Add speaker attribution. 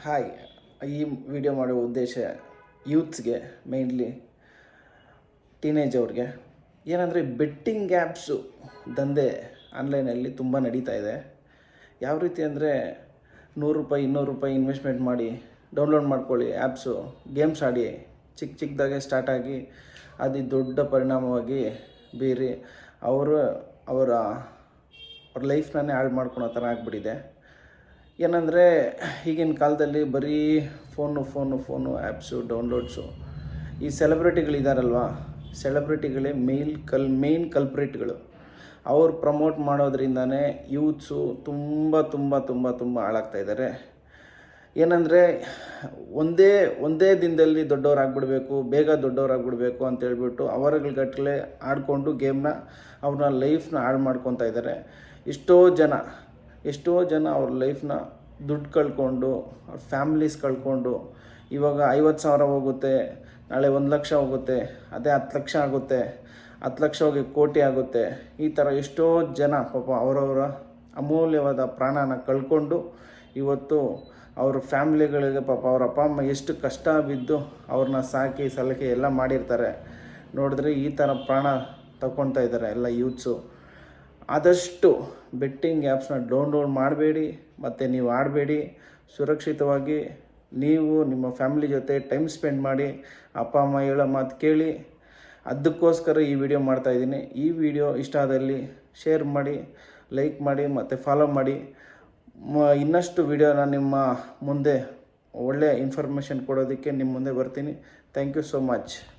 Speaker 1: Hi, ಈ video ಮಾಡುವ ಉದ್ದೇಶ ಯೂತ್ಸ್ಗೆ, ಮೇಯ್ನ್ಲಿ ಟೀನೇಜ್ ಅವ್ರಿಗೆ ಏನಂದರೆ ಬೆಟ್ಟಿಂಗ್ ಆ್ಯಪ್ಸು ದಂಧೆ ಆನ್ಲೈನಲ್ಲಿ ತುಂಬ ನಡೀತಾ ಇದೆ. ಯಾವ ರೀತಿ ಅಂದರೆ ₹100 ₹200 ಇನ್ವೆಸ್ಟ್ಮೆಂಟ್ ಮಾಡಿ ಡೌನ್ಲೋಡ್ ಮಾಡ್ಕೊಳ್ಳಿ ಆ್ಯಪ್ಸು, ಗೇಮ್ಸ್ ಆಡಿ, ಚಿಕ್ಕದಾಗೆ ಸ್ಟಾರ್ಟ್ ಆಗಿ ಅದು ದೊಡ್ಡ ಪರಿಣಾಮವಾಗಿ ಬೀರಿ ಅವರ ಲೈಫ್ನೇ ಹಾಳು ಮಾಡ್ಕೊಳೋ ಥರ ಆಗಿಬಿಟ್ಟಿದೆ. ಏನಂದರೆ ಈಗಿನ ಕಾಲದಲ್ಲಿ ಬರೀ ಫೋನು ಆ್ಯಪ್ಸು ಡೌನ್ಲೋಡ್ಸು. ಈ ಸೆಲೆಬ್ರಿಟಿಗಳಿದ್ದಾರಲ್ವ, ಸೆಲೆಬ್ರಿಟಿಗಳೇ ಮೇಯ್ನ್ ಕಲ್ಪ್ರಿಟ್ಗಳು. ಅವ್ರು ಪ್ರಮೋಟ್ ಮಾಡೋದ್ರಿಂದನೇ ಯೂತ್ಸು ತುಂಬ ಹಾಳಾಗ್ತಾಯಿದ್ದಾರೆ. ಏನಂದರೆ ಒಂದೇ ದಿನದಲ್ಲಿ ದೊಡ್ಡವರಾಗ್ಬಿಡ್ಬೇಕು, ಬೇಗ ದೊಡ್ಡವರಾಗ್ಬಿಡ್ಬೇಕು ಅಂತೇಳ್ಬಿಟ್ಟು ಅವರುಗಟ್ಟಲೆ ಆಡಿಕೊಂಡು ಗೇಮ್ನ ಅವ್ರನ್ನ ಲೈಫ್ನ ಹಾಳು ಮಾಡ್ಕೊತಾ ಇದ್ದಾರೆ. ಎಷ್ಟೋ ಜನ ಅವ್ರ ಲೈಫ್ನ ದುಡ್ಡು ಕಳ್ಕೊಂಡು, ಅವ್ರ ಫ್ಯಾಮ್ಲೀಸ್ ಕಳ್ಕೊಂಡು, ಇವಾಗ 50,000 ಹೋಗುತ್ತೆ, ನಾಳೆ 1,00,000 ಹೋಗುತ್ತೆ, ಅದೇ 10 ಲಕ್ಷ ಆಗುತ್ತೆ, 10 ಲಕ್ಷ ಹೋಗಿ ಕೋಟಿ ಆಗುತ್ತೆ. ಈ ಥರ ಎಷ್ಟೋ ಜನ ಪಾಪ ಅವರವರ ಅಮೂಲ್ಯವಾದ ಪ್ರಾಣನ ಕಳ್ಕೊಂಡು ಇವತ್ತು ಅವ್ರ ಫ್ಯಾಮ್ಲಿಗಳಿಗೆ ಪಾಪ ಅವ್ರ ಅಪ್ಪ ಅಮ್ಮ ಎಷ್ಟು ಕಷ್ಟ ಬಿದ್ದು ಅವ್ರನ್ನ ಸಾಕಿ ಸಲಕಿ ಎಲ್ಲ ಮಾಡಿರ್ತಾರೆ. ನೋಡಿದ್ರೆ ಈ ಥರ ಪ್ರಾಣ ತಗೊಳ್ತಾ ಇದ್ದಾರೆ ಎಲ್ಲ ಯೂತ್ಸು. ಆದಷ್ಟು ಬೆಟ್ಟಿಂಗ್ ಆ್ಯಪ್ಸ್ನ ಡೌನ್ಲೋಡ್ ಮಾಡಬೇಡಿ ಮತ್ತು ನೀವು ಆಡಬೇಡಿ. ಸುರಕ್ಷಿತವಾಗಿ ನೀವು ನಿಮ್ಮ ಫ್ಯಾಮಿಲಿ ಜೊತೆ ಟೈಮ್ ಸ್ಪೆಂಡ್ ಮಾಡಿ, ಅಪ್ಪ ಅಮ್ಮ ಹೇಳೋ ಮಾತು ಕೇಳಿ. ಅದಕ್ಕೋಸ್ಕರ ಈ ವಿಡಿಯೋ ಮಾಡ್ತಾಯಿದ್ದೀನಿ. ಈ ವಿಡಿಯೋ ಇಷ್ಟ ಆದಲ್ಲಿ ಶೇರ್ ಮಾಡಿ, ಲೈಕ್ ಮಾಡಿ ಮತ್ತು ಫಾಲೋ ಮಾಡಿ. ಇನ್ನಷ್ಟು ವಿಡಿಯೋನ ನಿಮ್ಮ ಮುಂದೆ ಒಳ್ಳೆಯ ಇನ್ಫಾರ್ಮೇಷನ್ ಕೊಡೋದಕ್ಕೆ ನಿಮ್ಮ ಮುಂದೆ ಬರ್ತೀನಿ. Thank you so much.